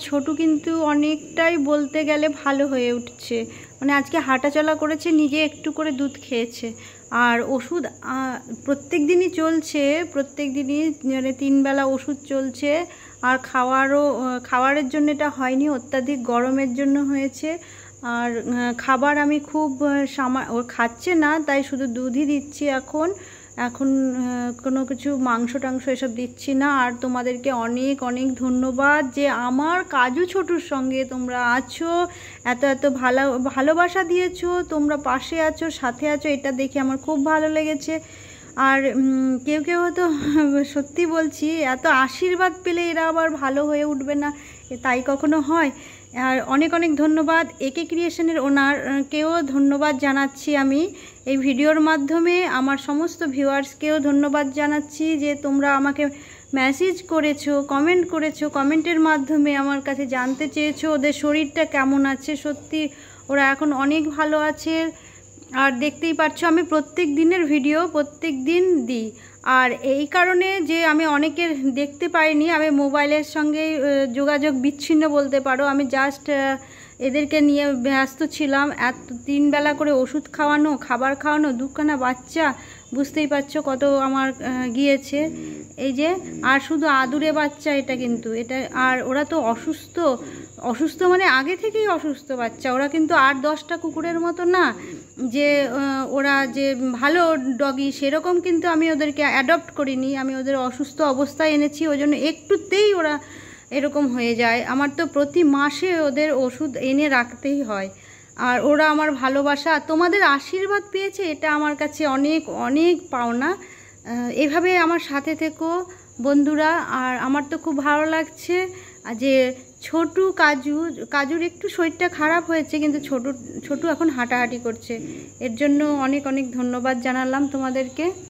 ছোটু কিন্তু অনেকটাই বলতে গেলে ভালো হয়ে উঠছে, মানে আজকে হাঁটাচলা করেছে, নিজে একটু করে দুধ খেয়েছে। আর ওষুধ প্রত্যেক দিনই চলছে, প্রত্যেক দিনই মানে 3 বেলা ওষুধ চলছে। আর খাওয়ারের জন্য এটা হয়নি, অত্যাধিক গরমের জন্য হয়েছে। আর খাবার আমি খুব ওর খাচ্ছে না, তাই শুধু দুধই দিচ্ছি এখন কোনো কিছু মাংস টাংস এসব দিচ্ছি না। আর তোমাদেরকে অনেক অনেক ধন্যবাদ যে আমার কাজু ছোটুর সঙ্গে তোমরা আছো, এত এত ভালোবাসা দিয়েছো, তোমরা পাশে আছো, সাথে আছো, এটা দেখে আমার খুব ভালো লেগেছে। আর কেউ কেউ হয়তো সত্যি বলছি, এত আশীর্বাদ পেলে এরা আবার ভালো হয়ে উঠবে না, তাই কখনো হয়? আর অনেক অনেক ধন্যবাদ একে ক্রিয়েশনের ওনারকেও ধন্যবাদ জানাচ্ছি আমি এই ভিডিওর মাধ্যমে। আমার সমস্ত ভিউয়ার্সকেও ধন্যবাদ জানাচ্ছি যে তোমরা আমাকে মেসেজ করেছো, কমেন্ট করেছো, কমেন্টের মাধ্যমে আমার কাছে জানতে চেয়েছো ওদের শরীরটা কেমন আছে। সত্যি ওরা এখন অনেক ভালো আছে। আর দেখতেই পাচ্ছ আমি প্রত্যেক দিনের ভিডিও প্রত্যেক দিন দিই। আর এই কারণে যে আমি অনেকের দেখতে পাইনি, আমি মোবাইলের সঙ্গে যোগাযোগ বিচ্ছিন্ন বলতে পারো। আমি জাস্ট এদেরকে নিয়ে ব্যস্ত ছিলাম। 3 বেলা করে ওষুধ খাওয়ানো, খাবার খাওয়ানো, 2খানা বাচ্চা, বুঝতেই পারছো কত আমার গিয়েছে। এই যে আর শুধু আদুরে বাচ্চা এটা, কিন্তু এটা আর ওরা তো অসুস্থ মানে আগে থেকেই অসুস্থ বাচ্চা। ওরা কিন্তু 8-10টা কুকুরের মতো না যে ওরা যে ভালো ডগি, সেরকম কিন্তু আমি ওদেরকে অ্যাডপ্ট করিনি। আমি ওদের অসুস্থ অবস্থায় এনেছি, ওই জন্য একটুতেই ওরা এরকম হয়ে যায়। আমার তো প্রতি মাসে ওদের ওষুধ এনে রাখতেই হয়। আর ওরা আমার ভালোবাসা, তোমাদের আশীর্বাদ পেয়েছে, এটা আমার কাছে অনেক অনেক পাওনা। এভাবে আমার সাথে থেকো বন্ধুরা। আর আমার তো খুব ভালো লাগছে যে কাজুর একটু শরীরটা খারাপ হয়েছে, কিন্তু ছোটু এখন হাঁটাহাঁটি করছে। এর জন্য অনেক অনেক ধন্যবাদ জানালাম তোমাদেরকে।